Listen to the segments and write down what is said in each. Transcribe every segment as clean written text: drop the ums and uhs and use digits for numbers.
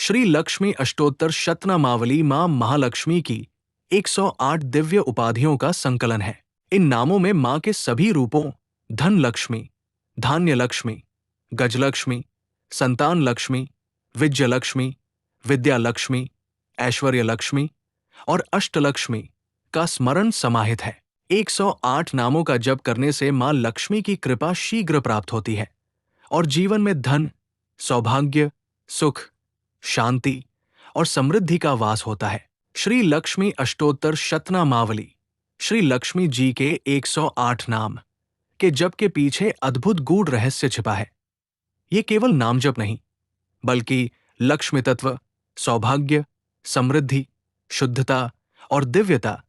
श्री लक्ष्मी अष्टोत्तर शतनामावली मां महालक्ष्मी की 108 दिव्य उपाधियों का संकलन है। इन नामों में मां के सभी रूपों धन लक्ष्मी, धान्य लक्ष्मी, गजलक्ष्मी, संतान लक्ष्मी, विजय लक्ष्मी, विद्या लक्ष्मी, ऐश्वर्य लक्ष्मी और अष्टलक्ष्मी का स्मरण समाहित है। 108 नामों का जप करने से मां लक्ष्मी की कृपा शीघ्र प्राप्त होती है और जीवन में धन, सौभाग्य, सुख, शांति और समृद्धि का वास होता है। श्री लक्ष्मी अष्टोत्तर शतनामावली श्री लक्ष्मी जी के 108 नाम के जप के पीछे अद्भुत गूढ़ रहस्य छिपा है। ये केवल नाम जप नहीं, बल्कि लक्ष्मी तत्व, सौभाग्य, समृद्धि, शुद्धता और दिव्यता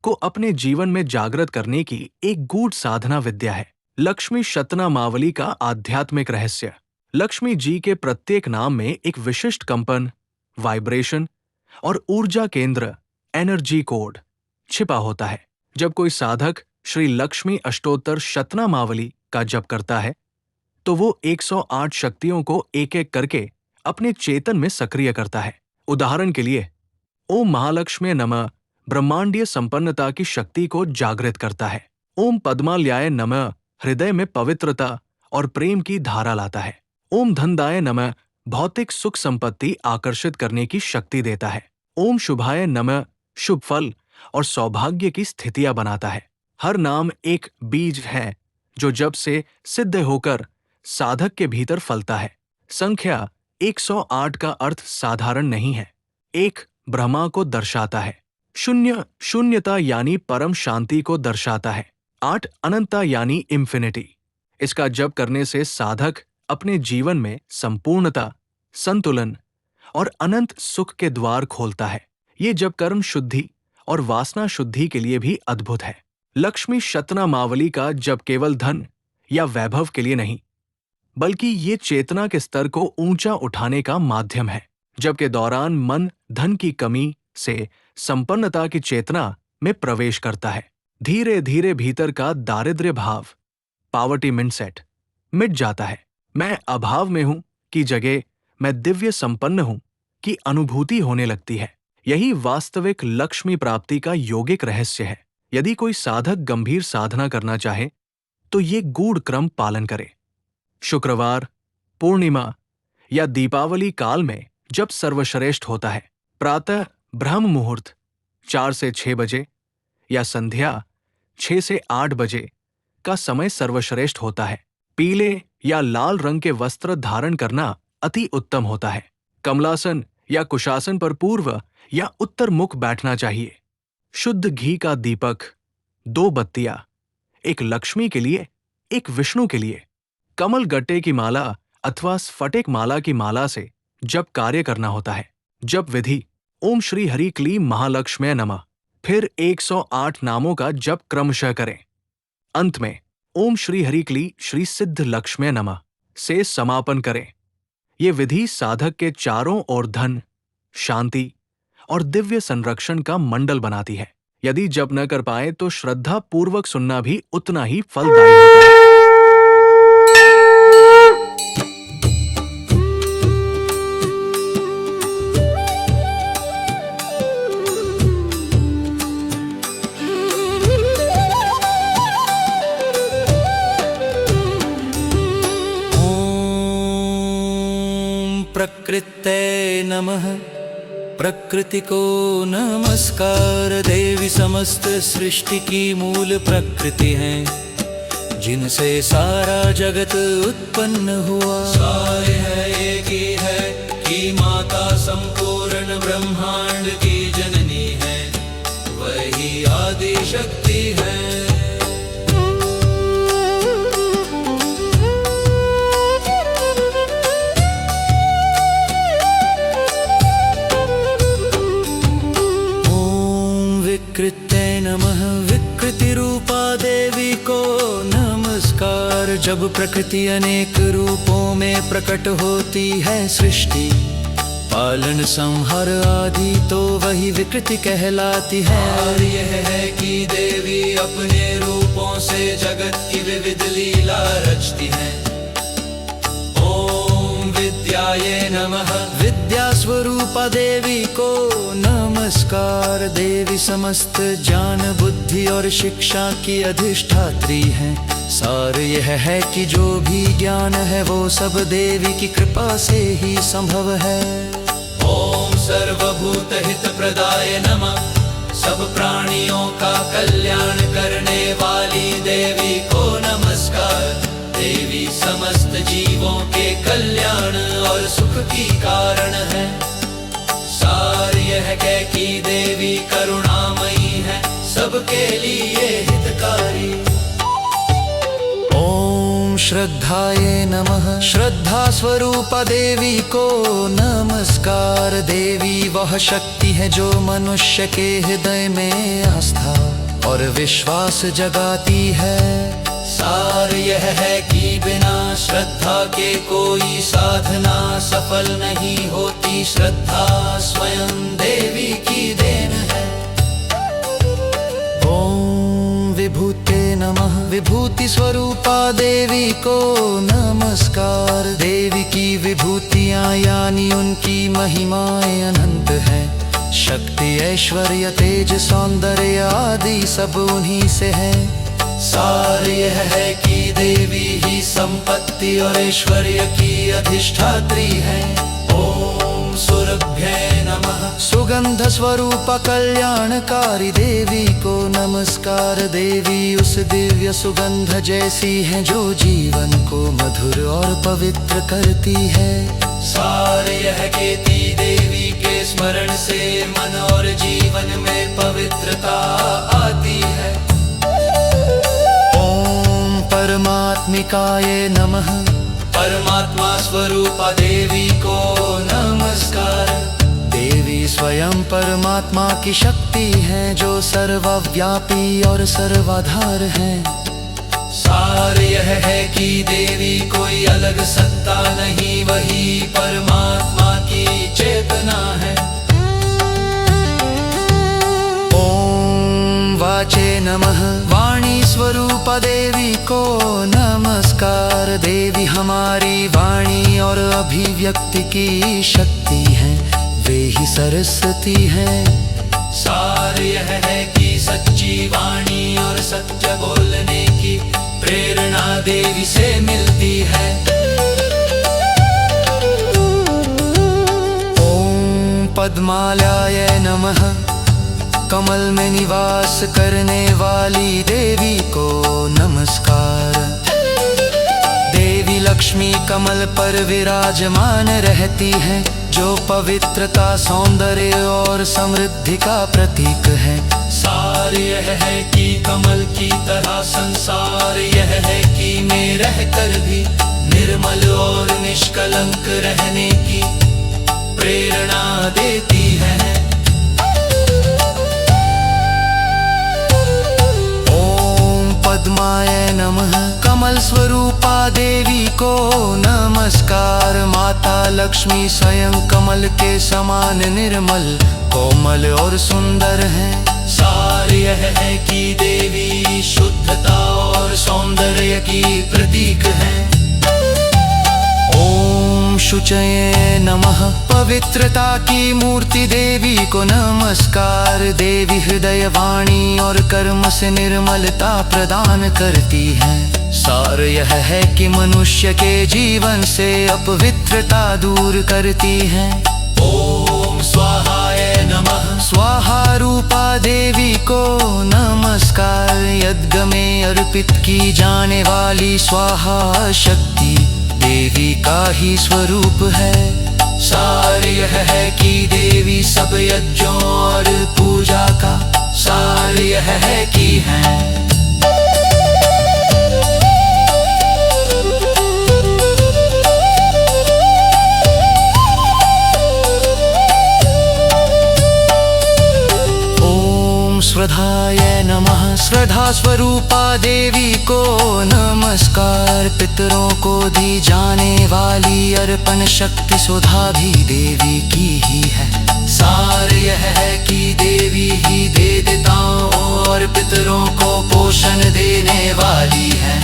को अपने जीवन में जागृत करने की एक गूढ़ साधना विद्या है। लक्ष्मी शतनामावली का आध्यात्मिक रहस्य। लक्ष्मी जी के प्रत्येक नाम में एक विशिष्ट कंपन, वाइब्रेशन और ऊर्जा केंद्र, एनर्जी कोड छिपा होता है। जब कोई साधक श्री लक्ष्मी अष्टोत्तर शतनामावली का जप करता है तो वो 108 शक्तियों को एक एक करके अपने चेतन में सक्रिय करता है। उदाहरण के लिए, ओम महालक्ष्मी नमः ब्रह्मांडीय संपन्नता की शक्ति को जागृत करता है। ओम पद्मालयाय नमः हृदय में पवित्रता और प्रेम की धारा लाता है। ओम धनदाय नमः भौतिक सुख संपत्ति आकर्षित करने की शक्ति देता है। ओम शुभाय नमः शुभ फल और सौभाग्य की स्थितियां बनाता है। हर नाम एक बीज है जो जब से सिद्ध होकर साधक के भीतर फलता है। संख्या 108 का अर्थ साधारण नहीं है। एक ब्रह्मा को दर्शाता है, शून्य शून्यता यानी परम शांति को दर्शाता है, 8 अनंतता यानी इंफिनिटी। इसका जप करने से साधक अपने जीवन में संपूर्णता, संतुलन और अनंत सुख के द्वार खोलता है। ये जप कर्म शुद्धि और वासना शुद्धि के लिए भी अद्भुत है। लक्ष्मी शतनामावली का जप केवल धन या वैभव के लिए नहीं, बल्कि ये चेतना के स्तर को ऊंचा उठाने का माध्यम है। जप के दौरान मन धन की कमी से संपन्नता की चेतना में प्रवेश करता है। धीरे धीरे भीतर का दारिद्र्य भाव, पॉवर्टी माइंडसेट मिट जाता है। मैं अभाव में हूं की जगह मैं दिव्य संपन्न हूं की अनुभूति होने लगती है। यही वास्तविक लक्ष्मी प्राप्ति का योगिक रहस्य है। यदि कोई साधक गंभीर साधना करना चाहे तो ये गूढ़ क्रम पालन करे। शुक्रवार, पूर्णिमा या दीपावली काल में जब सर्वश्रेष्ठ होता है। प्रातः ब्रह्म मुहूर्त 4 से 6 बजे या संध्या 6 से 8 बजे का समय सर्वश्रेष्ठ होता है। पीले या लाल रंग के वस्त्र धारण करना अति उत्तम होता है। कमलासन या कुशासन पर पूर्व या उत्तर मुख बैठना चाहिए। शुद्ध घी का दीपक, 2 बत्तियां, एक लक्ष्मी के लिए, एक विष्णु के लिए। कमल गट्टे की माला अथवा स्फटिक माला की माला से जप कार्य करना होता है। जप विधि: ओम श्री हरि क्लीं महालक्ष्म्यै नमः। फिर 108 नामों का जप क्रमशः करें। अंत में ओम श्री हरि क्लीं श्री सिद्ध लक्ष्म्यै नमः से समापन करें। ये विधि साधक के चारों ओर धन, शांति और दिव्य संरक्षण का मंडल बनाती है। यदि जप न कर पाए तो श्रद्धा पूर्वक सुनना भी उतना ही फलदायी होता है। प्रकृते नमः। प्रकृति को नमस्कार। देवी समस्त सृष्टि की मूल प्रकृति है, जिनसे सारा जगत उत्पन्न हुआ। सारे है एक ही है कि माता संपूर्ण ब्रह्मांड की जननी है, वही आदि शक्ति है। विकृते नमः। विकृति रूपा देवी को नमस्कार। जब प्रकृति अनेक रूपों में प्रकट होती है, सृष्टि पालन संहार आदि, तो वही विकृति कहलाती है। और यह है कि देवी अपने रूपों से जगत की विविध लीला रचती है। ओम विद्याये नमः। विद्या स्वरूपा देवी को नमस्कार। देवी समस्त ज्ञान बुद्धि और शिक्षा की अधिष्ठात्री हैं। सार यह है कि जो भी ज्ञान है वो सब देवी की कृपा से ही संभव है। ओम सर्वभूत हित प्रदाय नमः। सब प्राणियों का कल्याण करने वाली देवी को नमस्कार। देवी समस्त जीवों के कल्याण और सुख की कारण है। सार यह कह कि देवी करुणामयी है, सबके लिए हितकारी। ओम श्रद्धाये नमः। श्रद्धा स्वरूपा देवी को नमस्कार। देवी वह शक्ति है जो मनुष्य के हृदय में आस्था और विश्वास जगाती है। सार यह है कि बिना श्रद्धा के कोई साधना सफल नहीं होती। श्रद्धा स्वयं देवी की देन है। ओम विभूते नमः। विभूति स्वरूपा देवी को नमस्कार। देवी की विभूतियाँ यानी उनकी महिमाएं अनंत हैं। शक्ति ऐश्वर्य तेज सौंदर्य आदि सब उन्हीं से है। सार यह है कि देवी ही संपत्ति और ऐश्वर्य की अधिष्ठात्री है। ओम सुरभ्ये नमः। सुगंध स्वरूपा कल्याणकारी देवी को नमस्कार। देवी उस दिव्य सुगंध जैसी है जो जीवन को मधुर और पवित्र करती है। सार यह कहती देवी के स्मरण से मन और जीवन में पवित्रता आती है। परमात्मिकाये नमः। परमात्मा स्वरूपा देवी को नमस्कार। देवी स्वयं परमात्मा की शक्ति है जो सर्वव्यापी और सर्वाधार है। सार यह है कि देवी कोई अलग सत्ता नहीं, वही परमात्मा की चेतना है। ओम वाचे नमः। वाणी स्वरूपा देवी को नमस्कार। देवी हमारी वाणी और अभिव्यक्ति की शक्ति है, वे ही सरस्वती हैं। सार यह है कि सच्ची वाणी और सत्य बोलने की प्रेरणा देवी से मिलती है। ओम पद्मालयाय नमः। कमल में निवास करने वाली देवी को नमस्कार। देवी लक्ष्मी कमल पर विराजमान रहती है, जो पवित्रता सौंदर्य और समृद्धि का प्रतीक है। सार यह है कि कमल की तरह संसार यह है कि में रहकर भी निर्मल और निष्कलंक रहने की प्रेरणा देती है। पद्माय नमः। कमल स्वरूपा देवी को नमस्कार। माता लक्ष्मी स्वयं कमल के समान निर्मल, कोमल और सुंदर है। सार यह है कि देवी शुद्धता और सौंदर्य की प्रतीक है। ओम शुचये नमः। पवित्रता की मूर्ति देवी को नमस्कार। देवी हृदय वाणी और कर्म से निर्मलता प्रदान करती है। सार यह है कि मनुष्य के जीवन से अपवित्रता दूर करती है। ओम स्वाहाय नमः। स्वाहा रूपा देवी को नमस्कार। यज्ञ में अर्पित की जाने वाली स्वाहा शक्ति देवी का ही स्वरूप है। सार यह है कि देवी सब यज्ञों और पूजा का सार यह है कि है। श्रद्धाय नमः। श्रद्धा स्वरूपा देवी को नमस्कार। पितरों को दी जाने वाली अर्पण शक्ति सुधा भी देवी की ही है। सार यह है कि देवी ही देवताओं और पितरों को पोषण देने वाली है।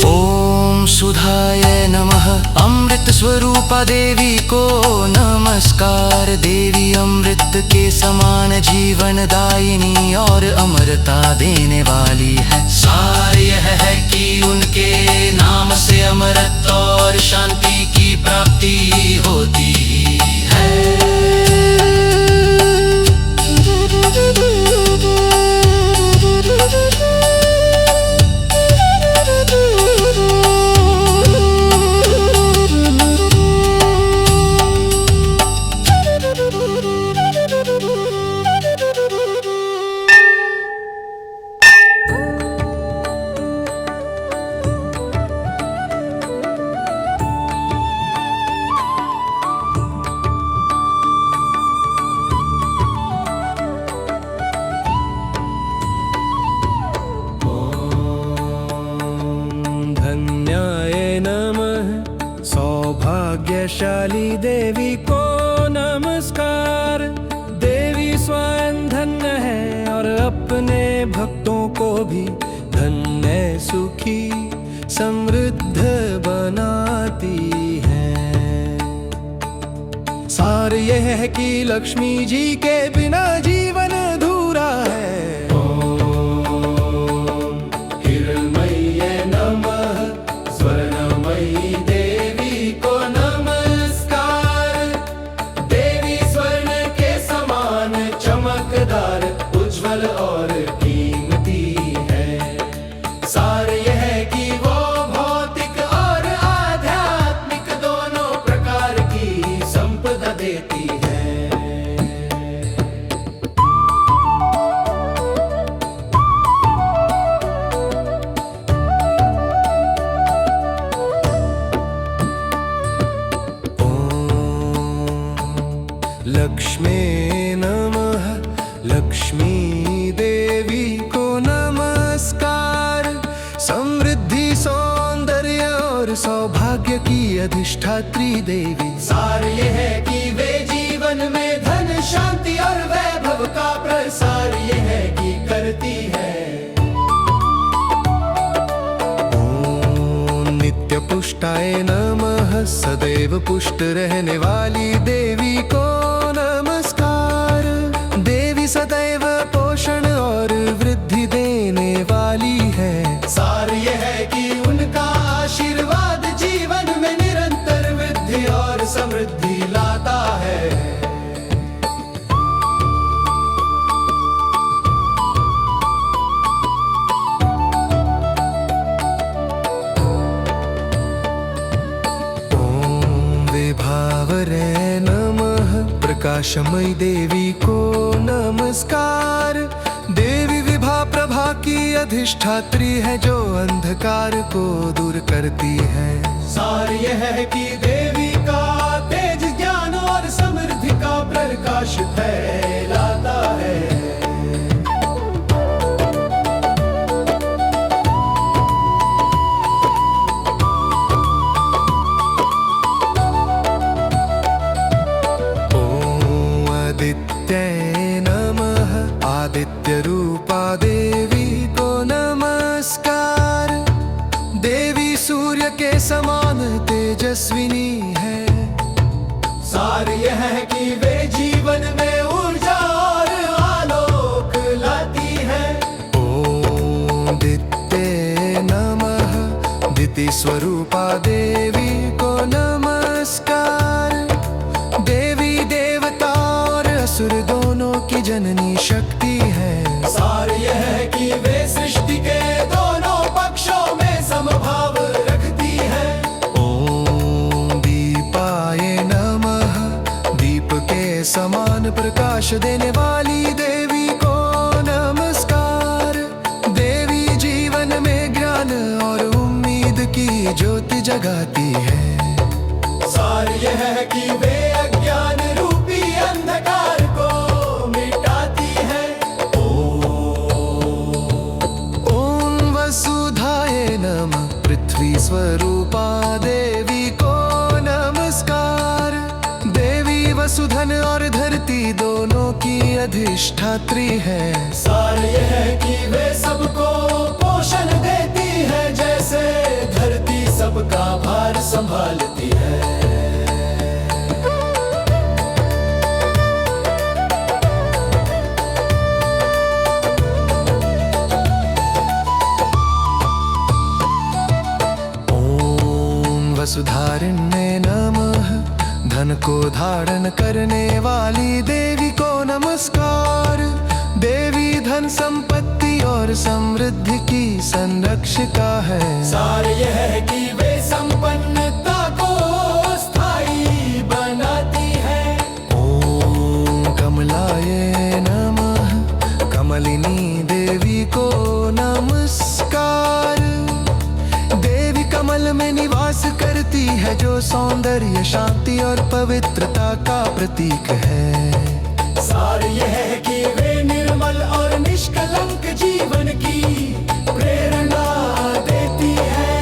ओम सुधाय नमः। अमृत स्वरूपा देवी को नमस्कार। देवी अमृत के समान जीवन दायिनी और अमरता देने वाली है। सार यह है कि उनके नाम से अमरत्व और शांति की प्राप्ति होती है। धन्याय नमः। सौभाग्यशाली देवी को नमस्कार। देवी स्वयं धन्य है और अपने भक्तों को भी धन्य सुखी समृद्ध बनाती है। सार यह है कि लक्ष्मी जी के बिना जीवन अधूरा है। उज्जवल और कीमती है। सार यह है कि वो भौतिक और आध्यात्मिक दोनों प्रकार की संपदा देती है। लक्ष्मी नमः। लक्ष्मी देवी को नमस्कार। समृद्धि सौंदर्य और सौभाग्य की अधिष्ठात्री देवी। सार यह है कि वे जीवन में धन शांति और वैभव का प्रसार यह है कि करती है। ओम नित्य पुष्टाय नमः। सदैव पुष्ट रहने वाली देवी को नमस्कार। देवी सदैव पोषण और वृद्धि देने वाली है। सार यह है कि उनका आशीर्वाद जीवन में निरंतर वृद्धि और समृद्धि लाता है। ओम विभावरे नमः। प्रकाशमयी देवी को नमस्कार। देवी विभा प्रभा की अधिष्ठात्री है जो अंधकार को दूर करती है। सार यह है कि देवी का तेज ज्ञान और समृद्धि का प्रकाश फैलाता है। आदित्य रूपा देवी को नमस्कार। देवी सूर्य के समान तेजस्विनी है। सार यह है कि वे जीवन में ऊर्जा और आलोक लाती है। ओम दित्ये नमः। दिति स्वरूपा देवी को नमस्कार। देवी देवता और असुर दोनों की जननी शक्ति है। सार यह है कि वे सृष्टि के दोनों पक्षों में समभाव रखती है। ओम दीपाय नमः। दीप के समान प्रकाश देने वाली देवी को नमस्कार। देवी जीवन में ज्ञान और उम्मीद की ज्योति जगाती है। सार यह है कि वे अज्ञान रूपी अंधकार को मिटाती है। ओम वसुधाय नमः। पृथ्वी स्वरूपा देवी को नमस्कार। देवी वसुधन और धरती दोनों की अधिष्ठात्री है। सार यह है कि वे सबको पोषण देती है जैसे धरती सबका भार संभालती है। को धारण करने वाली देवी को नमस्कार। देवी धन संपत्ति और समृद्धि की संरक्षिका है। सार यह है कि वे संपन्नता को स्थायी बनाती है। ओम कमलाय नमः, कमलिनी देवी को नमस्कार। देवी कमल में निवास करती है, जो सौंदर्य, शांति और पवित्रता का प्रतीक है। सार यह है कि वे निर्मल और निष्कलंक जीवन की प्रेरणा देती है।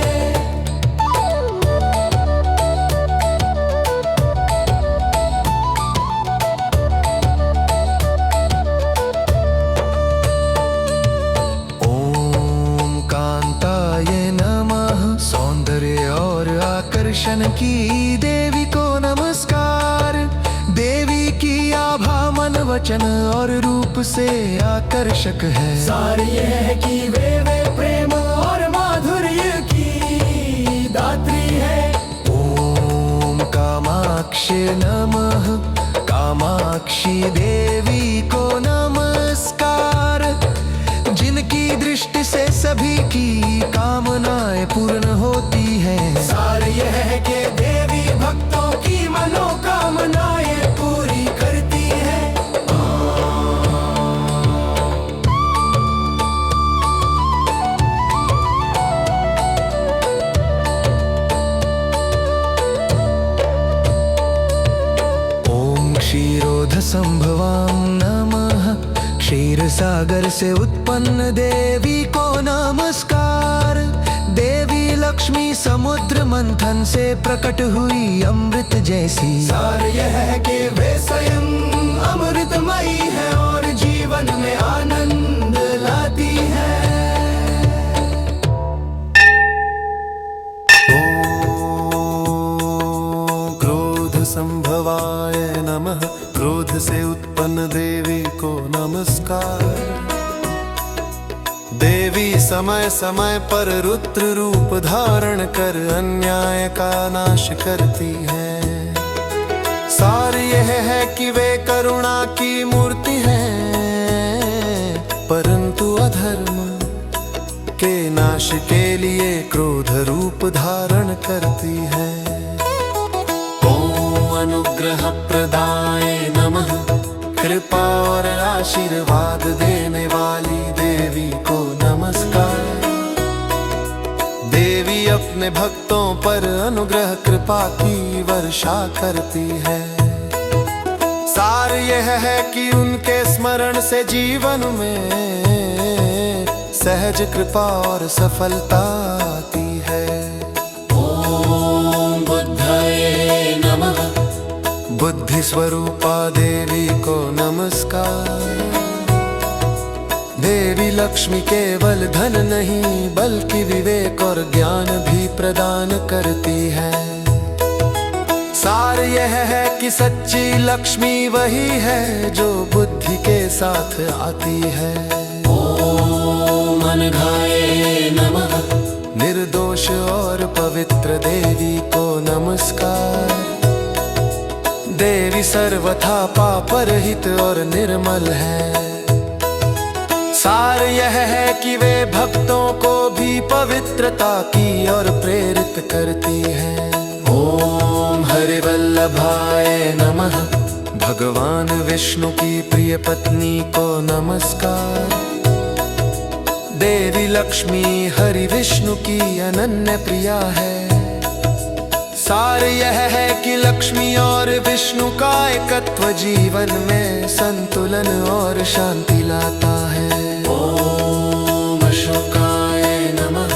ओम कांताय नमः, सौंदर्य और आकर्षण की देवी को नमस्कार। देवी की आभा मन, वचन और रूप से आकर्षक है। सार यह है कि वे प्रेम और माधुर्य की दात्री है। ओम कामाक्षी नमः, कामाक्षी देवी को नमस्कार। जिनकी दृष्टि से सभी की कामनाएं पूर्ण होती हैं। सार यह है कि देवी भक्तों की मनोकामनाएं पूरी करती है। ओम क्षीरोध संभवां नमः, क्षीर सागर से उत्पन्न देवी को नमस्कार। देवी लक्ष्मी समुद्र मंथन से प्रकट हुई अमृत जैसी। सार यह है कि वे स्वयं अमृतमयी है और जीवन में आनंद लाती है। ओम क्रोध संभवाय नमः, क्रोध से उत्पन्न देवी को नमस्कार। देवी समय समय पर रुद्र रूप धारण कर अन्याय का नाश करती है। सार यह है कि वे करुणा की मूर्ति हैं, परंतु अधर्म के नाश के लिए क्रोध रूप धारण करती है। ओम अनुग्रह प्रदाय नमः, कृपा और आशीर्वाद देने वाली देवी को नमस्कार। देवी अपने भक्तों पर अनुग्रह कृपा की वर्षा करती है। सार यह है कि उनके स्मरण से जीवन में सहज कृपा और सफलता आती है। ओम बुद्धाय नमः, बुद्धि स्वरूपा देवी को नमस्कार। देवी लक्ष्मी केवल धन नहीं बल्कि विवेक और ज्ञान भी प्रदान करती है। सार यह है कि सच्ची लक्ष्मी वही है जो बुद्धि के साथ आती है। ओम अनघाय नमः, निर्दोष और पवित्र देवी को नमस्कार। देवी सर्वथा पाप रहित और निर्मल है। सार यह है कि वे भक्तों को भी पवित्रता की ओर प्रेरित करती है। ओम हरिवल्लभाय नमः, भगवान विष्णु की प्रिय पत्नी को नमस्कार। देवी लक्ष्मी हरि विष्णु की अनन्य प्रिया है। सार यह है कि लक्ष्मी और विष्णु का एकत्व जीवन में संतुलन और शांति लाता है। ओम अशोकाय नमः,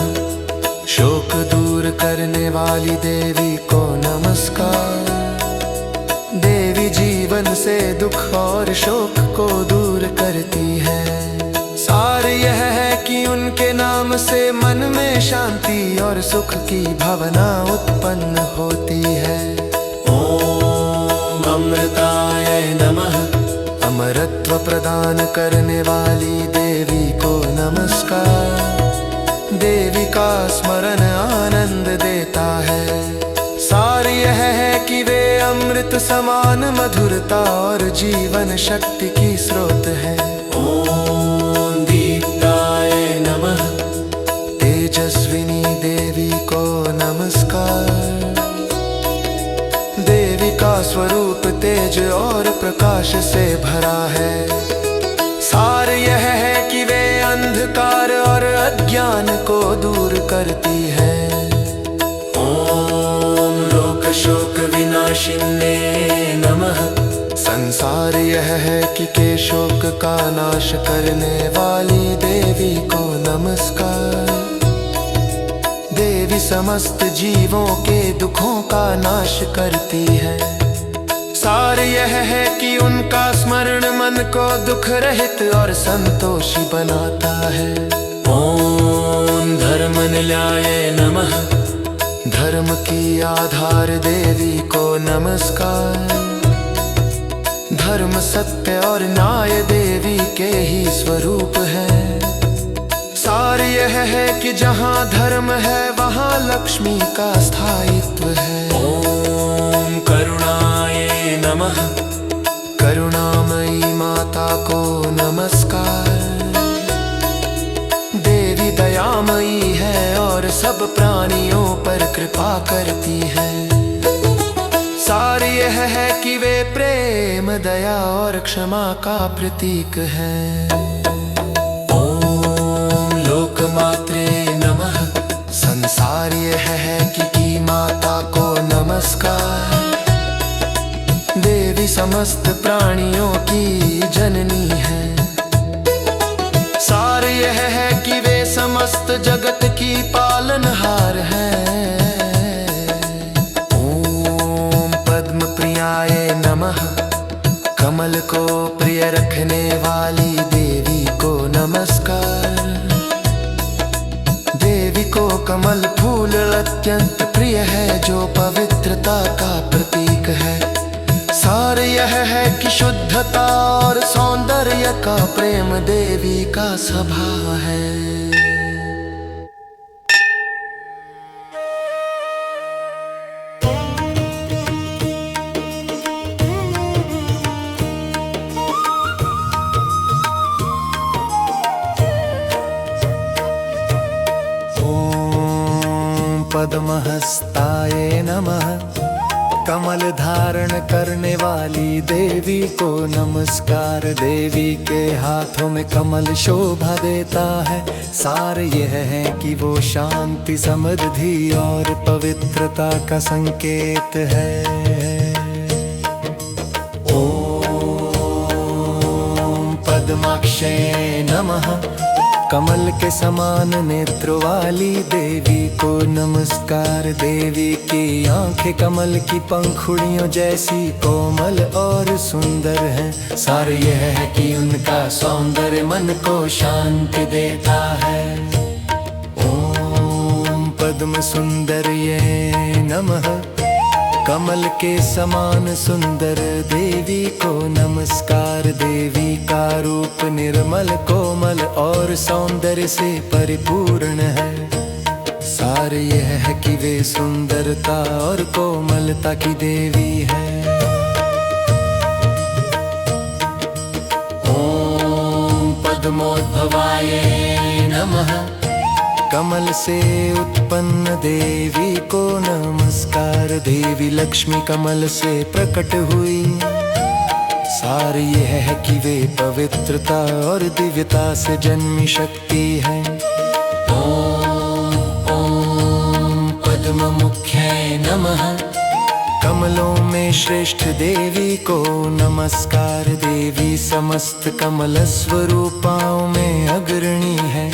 शोक दूर करने वाली देवी को नमस्कार। देवी जीवन से दुख और शोक को दूर करती है। सार यह है कि उनके नाम से मन में शांति और सुख की भावना उत्पन्न होती है। ओम अमृताय नमः, अमरत्व प्रदान करने वाली देवी को नमस्कार। देवी का स्मरण आनंद देता है। सार यह है कि वे अमृत समान मधुरता और जीवन शक्ति की स्रोत है। ओम दीप्ताय नमः। तेजस्विनी देवी को नमस्कार। देवी का स्वरूप तेज और प्रकाश से भरा है। सार यह है कि वे अंधकार और अज्ञान को दूर करती है। ओम लोक शोक विनाशिने नमः। संसार यह है कि शोक का नाश करने वाली देवी को नमस्कार। देवी समस्त जीवों के दुखों का नाश करती है। सार यह है कि उनका स्मरण मन को दुख रहित और संतोषी बनाता है। ओम धर्म निलयाय नमः। धर्म की आधार देवी को नमस्कार। धर्म सत्य और न्याय देवी के ही स्वरूप है। सार यह है कि जहाँ धर्म है वहाँ लक्ष्मी का स्थायित्व है। ओम करुणाय नमः। करुणामयी माता को नमस्कार। देवी दयामयी है और सब प्राणियों पर कृपा करती है। सार यह है कि वे प्रेम दया और क्षमा का प्रतीक है। ओम लोकमात्रे नमः। संसार यह है कि माता को नमस्कार। देवी समस्त प्राणियों की जननी है। सार यह है कि वे समस्त जगत की पालनहार है। ओम पद्म प्रियाय नमः। कमल को प्रिय रखने वाली देवी को नमस्कार। देवी को कमल फूल अत्यंत प्रिय है जो पवित्रता का प्रतीक है। सार यह है कि शुद्धता और सौंदर्य का प्रेम देवी का स्वभाव है। ओम पद्महस्ताय नमः। कमल धारण करने वाली देवी को नमस्कार। देवी के हाथों में कमल शोभा देता है। सार यह है कि वो शांति समृद्धि और पवित्रता का संकेत है। ओम पद्माक्षय नमः। कमल के समान नेत्र वाली देवी को नमस्कार। देवी की आंखें कमल की पंखुड़ियों जैसी कोमल और सुंदर हैं। सार यह है कि उनका सौंदर्य मन को शांति देता है। ओम पद्म सुंदर्ये नमः। कमल के समान सुंदर देवी को नमस्कार। देवी का रूप निर्मल कोमल और सौंदर्य से परिपूर्ण है। सार यह है कि वे सुंदरता और कोमलता की देवी है। ओम पद्मोद्भवाय नमः। कमल से उत्पन्न देवी को नमस्कार। देवी लक्ष्मी कमल से प्रकट हुई। सार यह है कि वे पवित्रता और दिव्यता से जन्मी शक्ति है। ओम पद्म मुख्याय नमः। कमलों में श्रेष्ठ देवी को नमस्कार। देवी समस्त कमल स्वरूपाओं में अग्रणी है।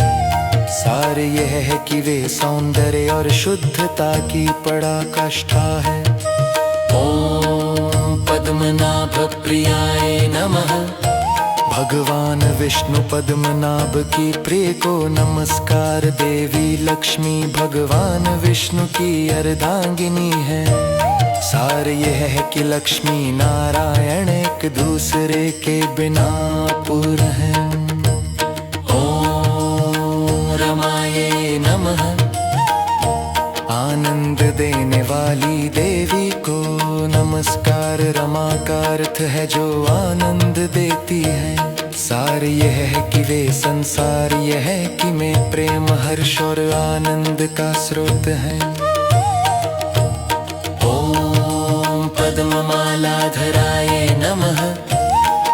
सार यह है कि वे सौंदर्य और शुद्धता की पराकाष्ठा है। ओम पद्मनाभ प्रियाय नमः। भगवान विष्णु पद्मनाभ की प्रिय को नमस्कार। देवी लक्ष्मी भगवान विष्णु की अर्धांगिनी है। सार यह है कि लक्ष्मी नारायण एक दूसरे के बिना पूर्ण है। रमाये नमः। आनंद देने वाली देवी को नमस्कार। संसार रमा का अर्थ है जो आनंद देती है। सार यह है कि वे संसार, यह है कि मैं प्रेम हर्ष और आनंद का स्रोत है। ओम पद्ममालाधराय नमः।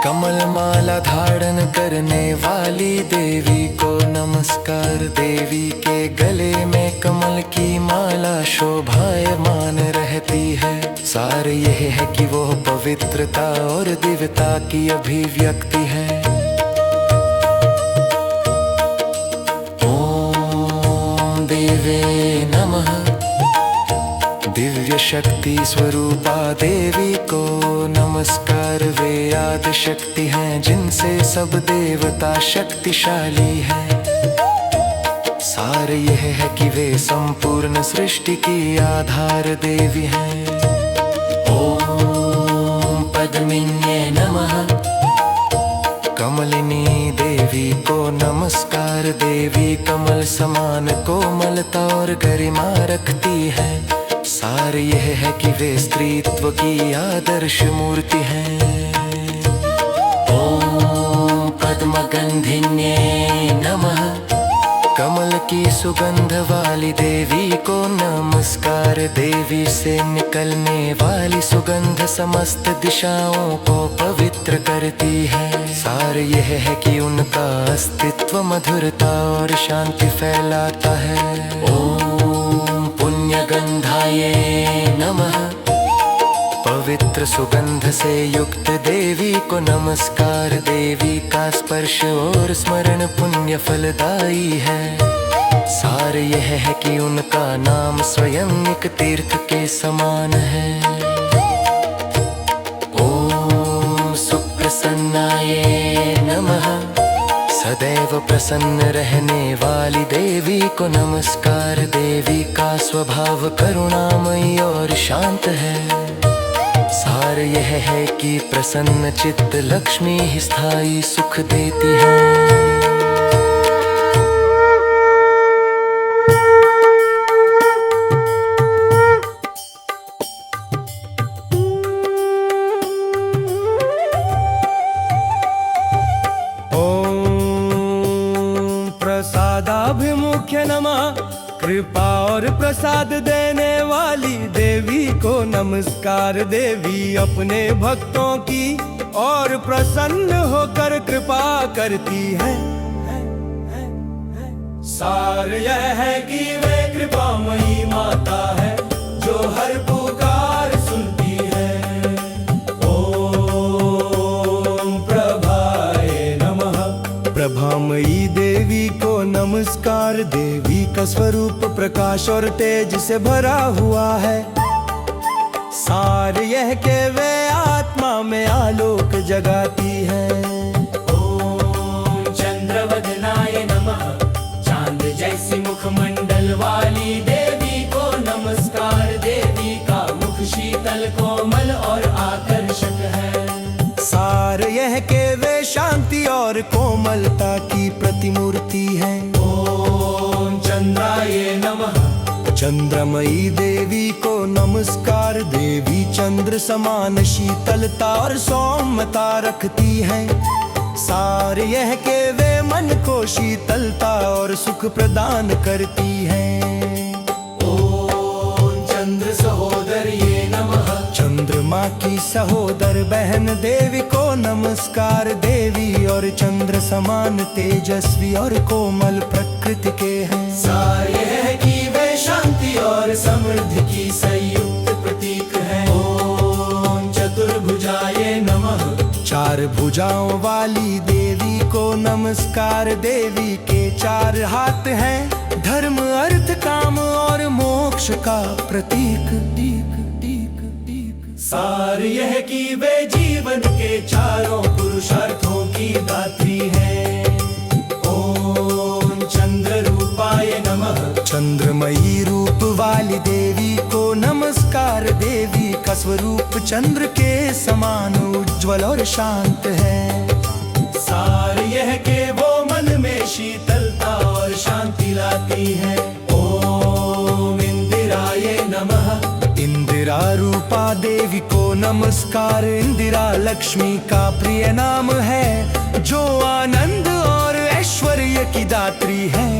कमल माला धारण करने वाली देवी को नमस्कार। देवी के गले में कमल की माला शोभायमान रहती है। सार यह है कि वो पवित्रता और दिव्यता की अभिव्यक्ति है। ओम देवे नमः। दिव्य शक्ति स्वरूपा देवी को नमस्कार। वे आदि शक्ति हैं जिनसे सब देवता शक्तिशाली हैं। सार यह है कि वे संपूर्ण सृष्टि की आधार देवी हैं। ओम पद्मिन्ये नमः। कमलिनी देवी को नमस्कार। देवी कमल समान कोमलता और गरिमा रखती है। सार यह है कि वे स्त्रीत्व की आदर्श मूर्ति हैं। ओम पद्मगंधिन्ये नमः। कमल की सुगंध वाली देवी को नमस्कार। देवी से निकलने वाली सुगंध समस्त दिशाओं को पवित्र करती है। सार यह है कि उनका अस्तित्व मधुरता और शांति फैलाता है। ओम पुण्यगंधाय नमः। पवित्र सुगंध से युक्त देवी को नमस्कार। देवी का स्पर्श और स्मरण पुण्य फलदायी है। सार यह है कि उनका नाम स्वयं एक तीर्थ के समान है। ओम सुप्रसन्नाय नमः। सदैव प्रसन्न रहने वाली देवी को नमस्कार। देवी का स्वभाव करुणामयी और शांत है। सार यह है कि प्रसन्न चित्त लक्ष्मी ही स्थायी सुख देती है। प्रसादाभिमुख्य नमः। कृपा और प्रसाद देने वाली देवी को नमस्कार। देवी अपने भक्तों की और प्रसन्न होकर कृपा करती है। सार यह है कि वे कृपामयी माता है जो हर पुकार सुनती है। ओम प्रभाए नमः। प्रभामयी देवी को नमस्कार। देवी का स्वरूप प्रकाश और तेज से भरा हुआ है। सार यह के वे आत्मा में आलोक जगाती है। ओम चंद्रवदनाय नमः। चांद जैसी मुखमंडल वाली देवी को नमस्कार। देवी का मुख शीतल कोमल और आकर्षक है। सार यह के वे शांति और कोमलता की प्रतिमूर्ति है। ओम चंद्राय नमः। चंद्रमयी देवी को नमस्कार। देवी चंद्र समान शीतलता और सौम्यता रखती है। सार यह के वे मन को शीतलता और सुख प्रदान करती है। ओम चंद्र सहोदर्ये नमः। चंद्रमा की सहोदर बहन देवी को नमस्कार। देवी और चंद्र समान तेजस्वी और कोमल प्रकृति के हैं। सार यह है कि वे शांति और समृद्धि की संयुक्त प्रतीक है। ओम चतुर्भुजाय नमः। चार भुजाओं वाली देवी को नमस्कार। देवी के चार हाथ हैं। धर्म अर्थ काम और मोक्ष का प्रतीक। सार यह कि वे जीवन के चारों पुरुषार्थों की दात्री है। ओम चंद्र रूपाय नमः। चंद्रमयी रूप वाली देवी को नमस्कार। देवी का स्वरूप चंद्र के समान उज्ज्वल और शांत है। सार यह के वो मन में शीतलता और शांति लाती है। ओम इंदिराय नमः। इंदिरा रूपा देवी को नमस्कार इंदिरा लक्ष्मी का प्रिय नाम है, जो आनंद और ऐश्वर्य की दात्री है।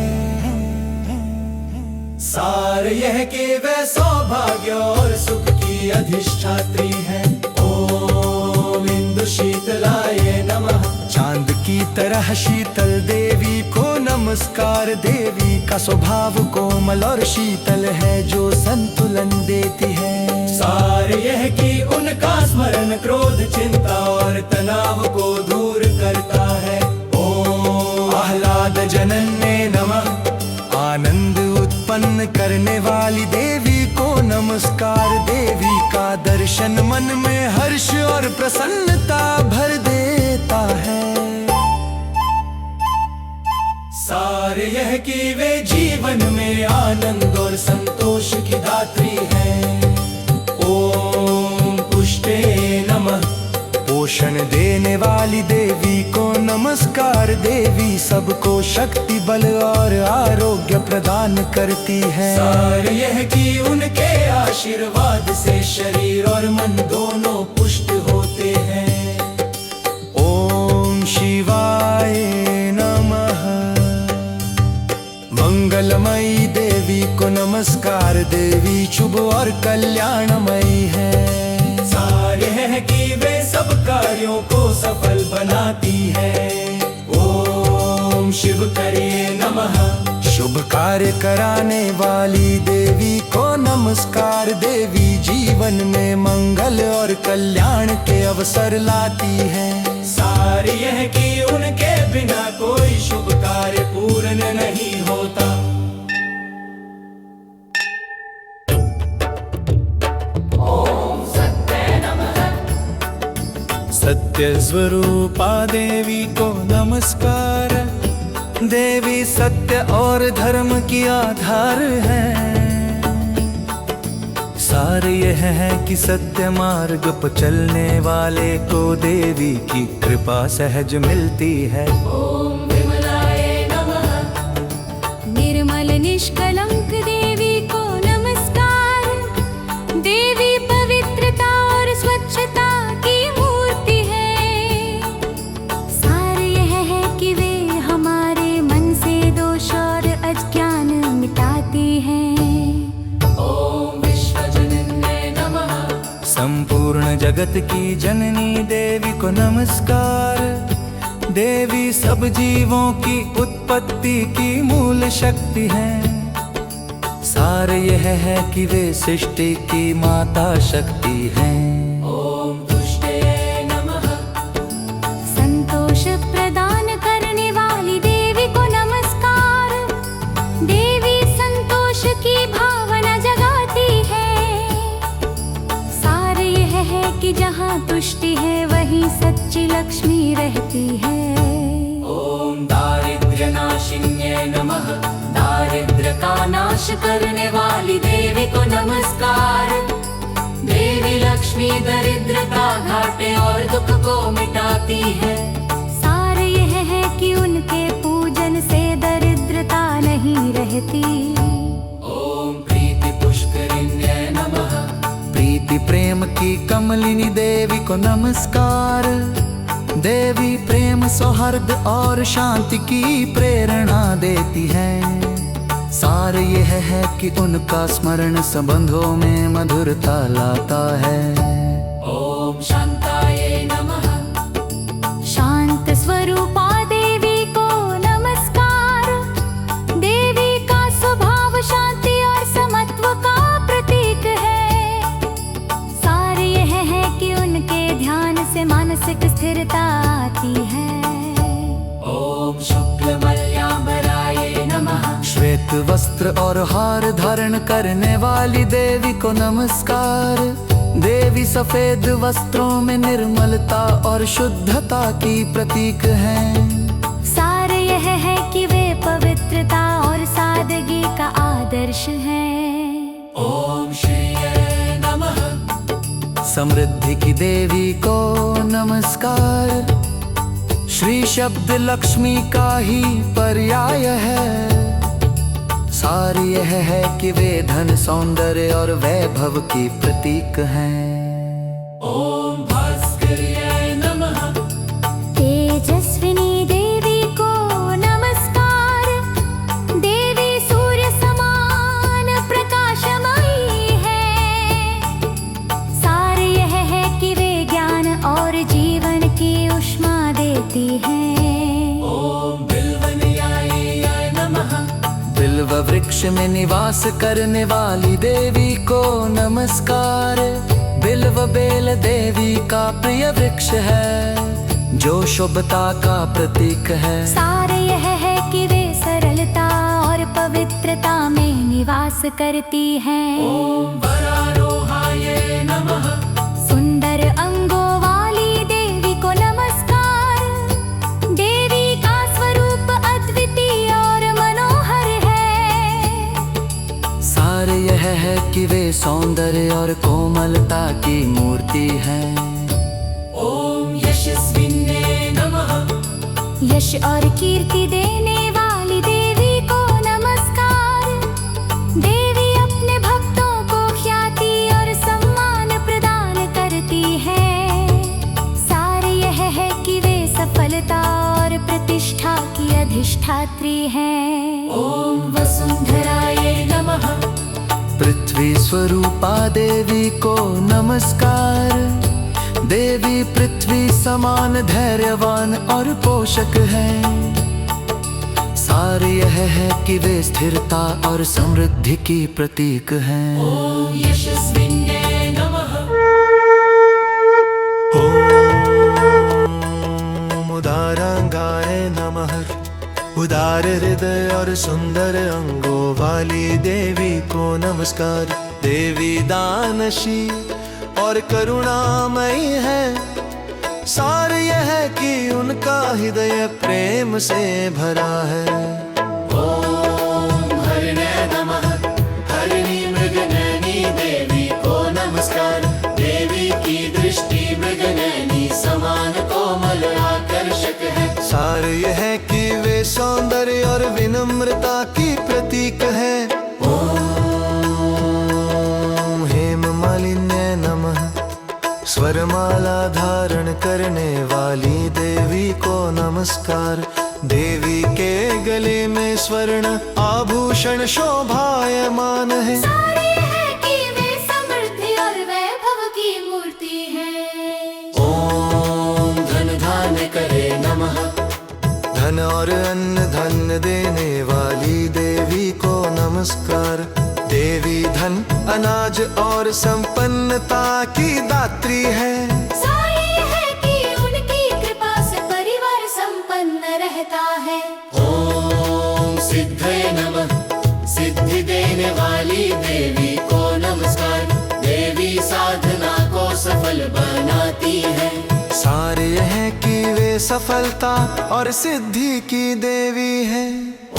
सार यह के वह सौभाग्य और सुख की अधिष्ठात्री है। ओम इंदु शीतलाय नमः। चांद की तरह शीतल देवी को नमस्कार। देवी का स्वभाव कोमल और शीतल है, जो संतुलन देती है। सार यह कि उनका स्मरण क्रोध चिंता और तनाव को दूर करता है। ओम आह्लाद जनन्ये नमः। आनंद उत्पन्न करने वाली देवी को नमस्कार। देवी का दर्शन मन में हर्ष और प्रसन्नता भर देता है। सार यह कि वे जीवन में आनंद और संतोष की दात्री है। ओम पुष्टे नमः। पोषण देने वाली देवी को नमस्कार। देवी सबको शक्ति बल और आरोग्य प्रदान करती है। सार यह कि उनके आशीर्वाद से शरीर और मन दोनों पुष्ट होते हैं। ओम शिवाय नमः। मंगलमयी देवी को नमस्कार। देवी शुभ और कल्याणमयी है। सार है कि वे सब कार्यों को सफल बनाती है। ओम शिव करिए नमः। शुभ कार्य कराने वाली देवी को नमस्कार। देवी जीवन में मंगल और कल्याण के अवसर लाती है। सार यह कि उनके बिना कोई शुभ कार्य पूर्ण नहीं होता। सत्य स्वरूपा देवी को नमस्कार। देवी सत्य और धर्म की आधार है। सार यह है कि सत्य मार्ग पर चलने वाले को देवी की कृपा सहज मिलती है। ओम विमलाय नमः। निर्मल निष्कलंक देवी को नमस्कार। देवी पवित्रता और स्वच्छता की मूर्ति है। सार यह है कि वे हमारे मन से दोष और अज्ञान मिटाती हैं। ओम विश्वजनन्ये नमः। संपूर्ण जगत की जननी देवी को नमस्कार। देवी सब जीवों की उत्पत्ति की मूल शक्ति है। सार यह है कि वे सृष्टि की माता शक्ति हैं। ओम तुष्टये नमः। संतोष प्रदान करने वाली देवी को नमस्कार। देवी संतोष की भावना जगाती है। सार यह है कि जहाँ तुष्टि है वहीं सच्ची लक्ष्मी रहती है। ओम दारिद्र्य नाशिन्ये नमः। दारिद्र्य का नाश करने वाली देवी को नमस्कार। देवी लक्ष्मी दरिद्रता घाटे और दुख को मिटाती है। सार यह है कि उनके पूजन से दरिद्रता नहीं रहती। ओम प्रीति पुष्करिण्ये नमः। प्रीति प्रेम की कमलिनी देवी को नमस्कार। देवी प्रेम सौहार्द और शांति की प्रेरणा देती है। सार यह है कि उनका स्मरण संबंधों में मधुरता लाता है। ओम शांताय नमः। शांत स्वरूपा देवी को नमस्कार। देवी का स्वभाव शांति और समत्व का प्रतीक है। सार यह है कि उनके ध्यान से मानसिक स्थिरता आती है। ओम शुक्लमल्याम्बराय नमः। श्वेत वस्त्र और हार धारण करने वाली देवी को नमस्कार। देवी सफेद वस्त्रों में निर्मलता और शुद्धता की प्रतीक हैं। सार यह है कि वे पवित्रता और सादगी का आदर्श हैं। ओम श्रीये नमः। समृद्धि की देवी को नमस्कार। श्री शब्द लक्ष्मी का ही पर्याय है। सार यह है कि वे धन सौंदर्य और वैभव की प्रतीक हैं। ओम नमः। बिल्व वृक्ष में निवास करने वाली देवी को नमस्कार। बिल्व बेल देवी का प्रिय वृक्ष है, जो शुभता का प्रतीक है। सार यह है कि वे सरलता और पवित्रता में निवास करती हैं। ओम वरारोहाय नमः। सुंदर अंगों वाली देवी को नमस्कार। देवी का स्वरूप अद्वितीय और मनोहर है। सार यह है कि वे सौंदर्य और कोमलता की मूर्ति है। ओम यशस्विन्ये नमः। यश और कीर्ति देने वाली देवी को नमस्कार। देवी अपने भक्तों को ख्याति और सम्मान प्रदान करती है। सार यह है कि वे सफलता और प्रतिष्ठा की अधिष्ठात्री हैं। ओम वसुंधराय नमः। पृथ्वी स्वरूपा देवी को नमस्कार। देवी पृथ्वी समान धैर्यवान और पोषक है। सार यह है कि वे स्थिरता और समृद्धि की प्रतीक हैं। ओम यशस्विन्ये नमः। ओम उदारांगाय नमः। उदार हृदय और सुंदर अंगों वाली देवी को नमस्कार। देवी दानशील और करुणामयी है। सार यह है कि उनका हृदय प्रेम से भरा है। ओम हरिणे नमः। हरिणी मृगनयनी देवी को नमस्कार। देवी की दृष्टि मृगनयनी समान कोमल आकर्षक है। सार यह है कि वे सौंदर्य और विनम्रता की प्रतीक है। ओम हेम मालिन्य नमः। स्वरमाला धारण करने वाली देवी को नमस्कार। देवी के गले में स्वर्ण आभूषण शोभायमान है। सार यह है कि वे समृद्धि और वैभव की मूर्ति है। ओम धन धान्य करे नमः। धन और अन्न धन देने वाली देवी को नमस्कार। देवी धन अनाज और संपन्नता की दात्री है। सार यह है कि उनकी कृपा से परिवार संपन्न रहता है। ओम सिद्धये नमः। सिद्धि देने वाली देवी को नमस्कार। देवी साधना को सफल बनाती है। सार यह है कि वे सफलता और सिद्धि की देवी है।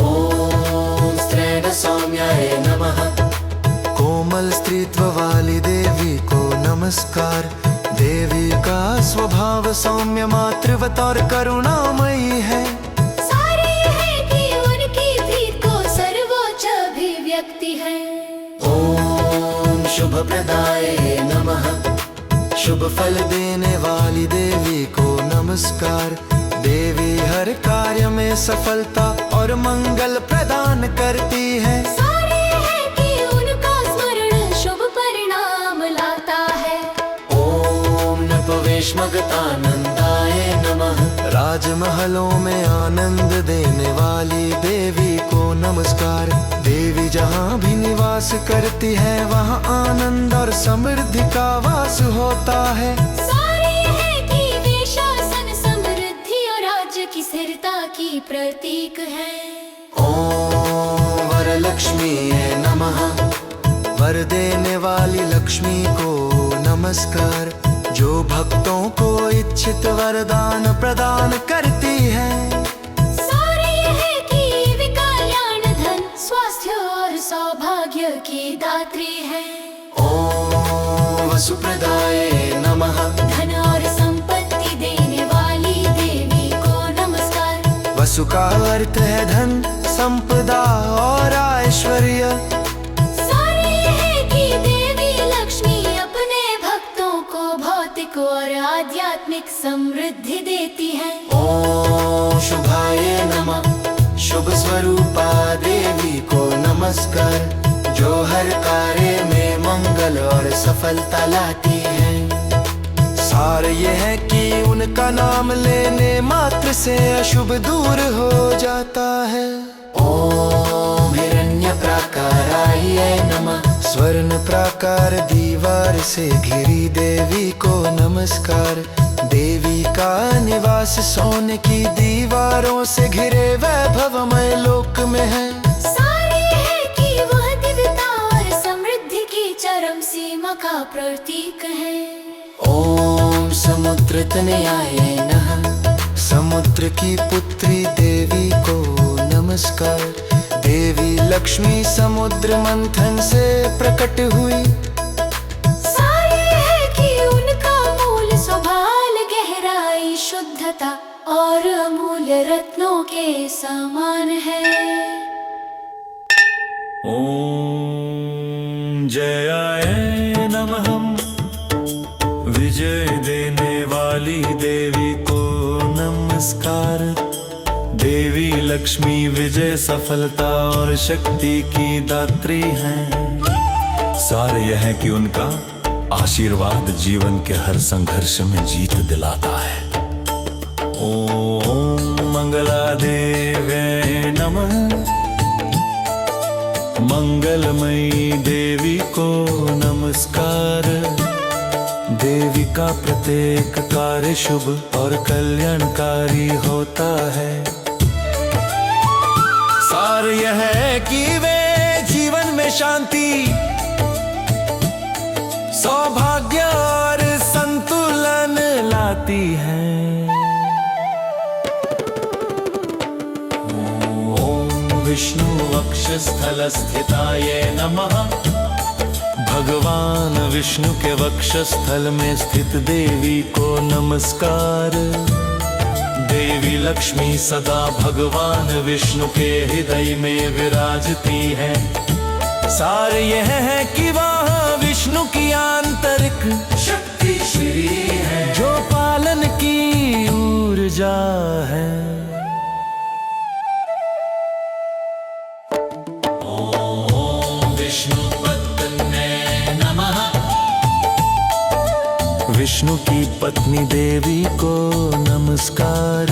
ओम स्त्रैण सौम्याय नमः। कोमल स्त्रीत्व वाली देवी को नमस्कार। देवी का स्वभाव सौम्य मातृवत और करुणामयी है। सार यह है कि उनकी प्रीत को सर्वोच्च अभिव्यक्ति है। ओम शुभ प्रदाय नमः। शुभ फल देने वाली देवी को नमस्कार। देवी हर कार्य में सफलता और मंगल प्रदान करती है। सार यह है कि उनका स्मरण शुभ परिणाम लाता है। ओम नपवेश्मगतानंदाय नमः। राजमहलों में आनंद देने वाली देवी को नमस्कार। देवी जहाँ भी निवास करती है वहाँ आनंद और समृद्धि का वास होता है। सार यह है कि वे शासन समृद्धि और राज्य की स्थिरता की प्रतीक है। ओम वरलक्ष्मी नमः। वर देने वाली लक्ष्मी को नमस्कार। जो भक्तों को इच्छित वरदान प्रदान करती है। सार यह है कि वे कल्याण धन स्वास्थ्य और सौभाग्य की दात्री है। ओम वसुप्रदाय नमः। धन और संपत्ति देने वाली देवी को नमस्कार। वसु का अर्थ है धन, संपदा और ऐश्वर्य। सार यह है कि देवी लक्ष्मी अपने भक्तों को भौतिक और आध्यात्मिक समृद्धि देती है। ओम शुभाय नमः। शुभ स्वरूपा देवी को नमस्कार। जो हर कार्य में मंगल और सफलता लाती है। सार यह है कि उनका नाम लेने मात्र से अशुभ दूर हो जाता है। ओम प्राकाराय नमः। स्वर्ण प्राकार दीवार से घिरी देवी को नमस्कार। देवी का निवास सोने की दीवारों से घिरे वैभवमय लोक में है। सारे है कि वह दिव्यता और समृद्धि की चरम सीमा का प्रतीक है। ओम समुद्र तनयाय नमः। समुद्र की पुत्री देवी को नमस्कार। देवी लक्ष्मी समुद्र मंथन से प्रकट हुई। सारे है कि उनका मूल स्वभाव गहराई शुद्धता और अमूल्य रत्नों के समान है। ओम जयाय नमः। विजय देने वाली देवी को नमस्कार। देवी लक्ष्मी विजय सफलता और शक्ति की दात्री हैं। सार यह है कि उनका आशीर्वाद जीवन के हर संघर्ष में जीत दिलाता है। ओम मंगला देव्यै नमः। मंगलमयी देवी को नमस्कार। देवी का प्रत्येक कार्य शुभ और कल्याणकारी होता है। सार यह है कि वे जीवन में शांति, सौभाग्य और संतुलन लाती हैं। ओम विष्णु वक्षस्थल स्थिताय नमः। भगवान विष्णु के वक्षस्थल में स्थित देवी को नमस्कार। देवी लक्ष्मी सदा भगवान विष्णु के हृदय में विराजती है। सार यह है कि वह विष्णु की आंतरिक शक्ति श्री है, जो पालन की ऊर्जा है। ओम विष्णु पत्न्यै नमः। विष्णु की पत्नी देवी को नमस्कार।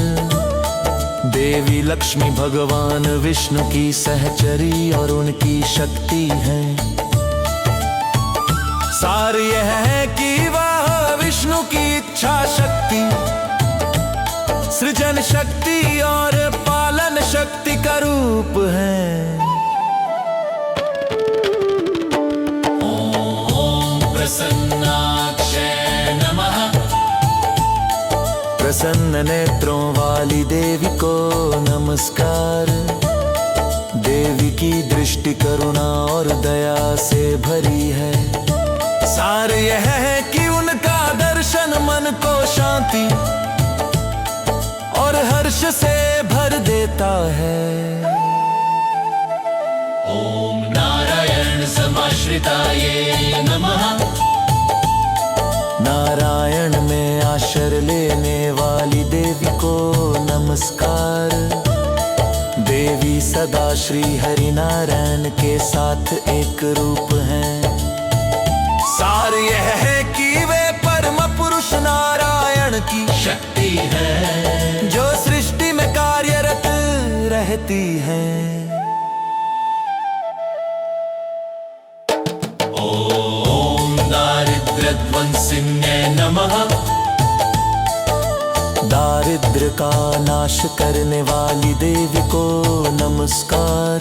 देवी लक्ष्मी भगवान विष्णु की सहचरी और उनकी शक्ति है। सार यह है कि वह विष्णु की इच्छा शक्ति, सृजन शक्ति और पालन शक्ति का रूप है। ओम प्रसन्नाक्षै नमः। प्रसन्न नेत्रों वाली देवी को नमस्कार। देवी की दृष्टि करुणा और दया से भरी है। सार यह है कि उनका दर्शन मन को शांति और हर्ष से भर देता है। ओम नारायण समाश्रिताय नमः। नारायण में आश्रय लेने वाली देवी को नमस्कार। देवी सदा श्री हरि नारायण के साथ एक रूप हैं। सार यह है कि वे परम पुरुष नारायण की शक्ति है, जो सृष्टि में कार्यरत रहती है। ओम दारिद्र्यध्वंसिन्यै नमः। दारिद्र्य का नाश करने वाली देवी को नमस्कार।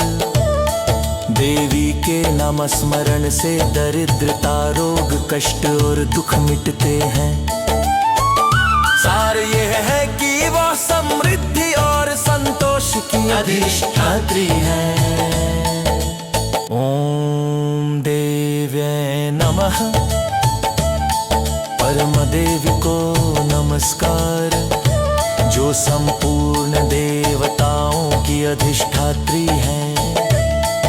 देवी के नाम स्मरण से दरिद्रता, रोग, कष्ट और दुख मिटते हैं। सार यह है कि वह समृद्धि और संतोष की अधिष्ठात्री है। ओम देव्यै नमः। परम देवी को नमस्कार, जो संपूर्ण देवताओं की अधिष्ठात्री है।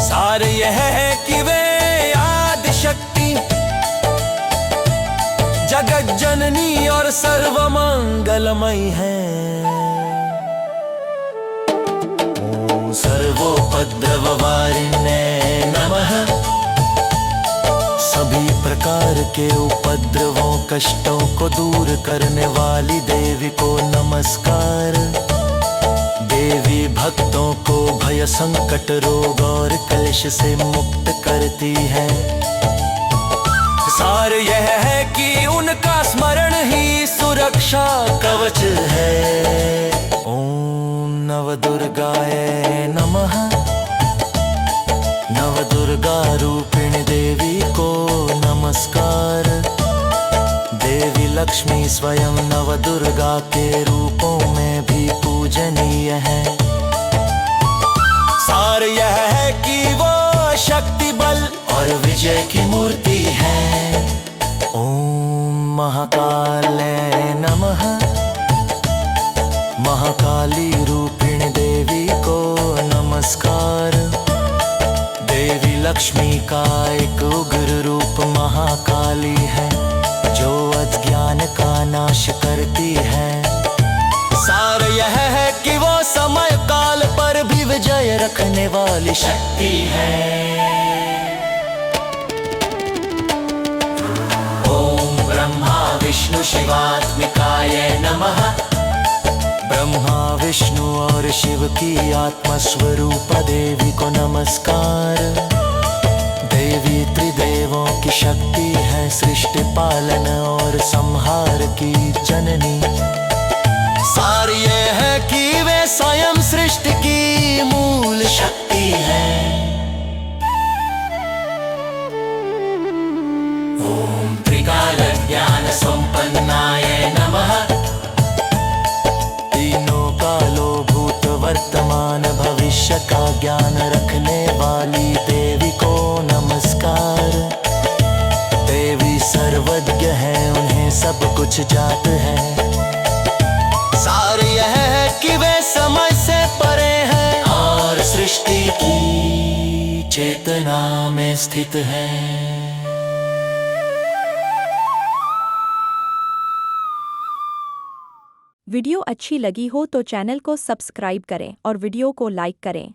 सार यह है कि वे आदि शक्ति, जगत जननी और सर्वमंगलमयी हैं। ओम सर्वोपद्रववारिण्यै नमः। सभी प्रकार के उपद्रवों, कष्टों को दूर करने वाली देवी को नमस्कार। देवी भक्तों को भय, संकट, रोग और कल्याण क्लेश से मुक्त करती है। सार यह है कि उनका स्मरण ही सुरक्षा कवच है। ओम नवदुर्गाय नमः। नवदुर्गा रूपिणी देवी को नमस्कार। देवी लक्ष्मी स्वयं नवदुर्गा के रूपों में भी पूजनीय है। सार यह है कि वो शक्ति बल और विजय की मूर्ति है। ओम महाकाले नमः। महाकाली रूपिणी देवी को नमस्कार। देवी लक्ष्मी का एक उग्र रूप महाकाली है, जो अज्ञान का नाश करती है। सार यह है कि वो समय काल पर भी विजय रखने वाली शक्ति है। ओम ब्रह्मा विष्णु शिवात्मिकाय नमः। ब्रह्मा विष्णु और शिव की आत्मा स्वरूप देवी को नमस्कार। देवी त्रिदेवों की शक्ति है, सृष्टि पालन और संहार की जननी। सार ये है कि वे स्वयं सृष्टि की मूल शक्ति है। ओम त्रिकाल ज्ञान संपन्नाय नमः। तीनों कालों भूत वर्तमान भविष्य का ज्ञान रखने वाली देवी को नमस्कार। देवी सर्वज्ञ है, उन्हें सब कुछ जात है। सार यह है कि वे समय से परे हैं और सृष्टि की चेतना में स्थित है। वीडियो अच्छी लगी हो तो चैनल को सब्सक्राइब करें और वीडियो को लाइक करें।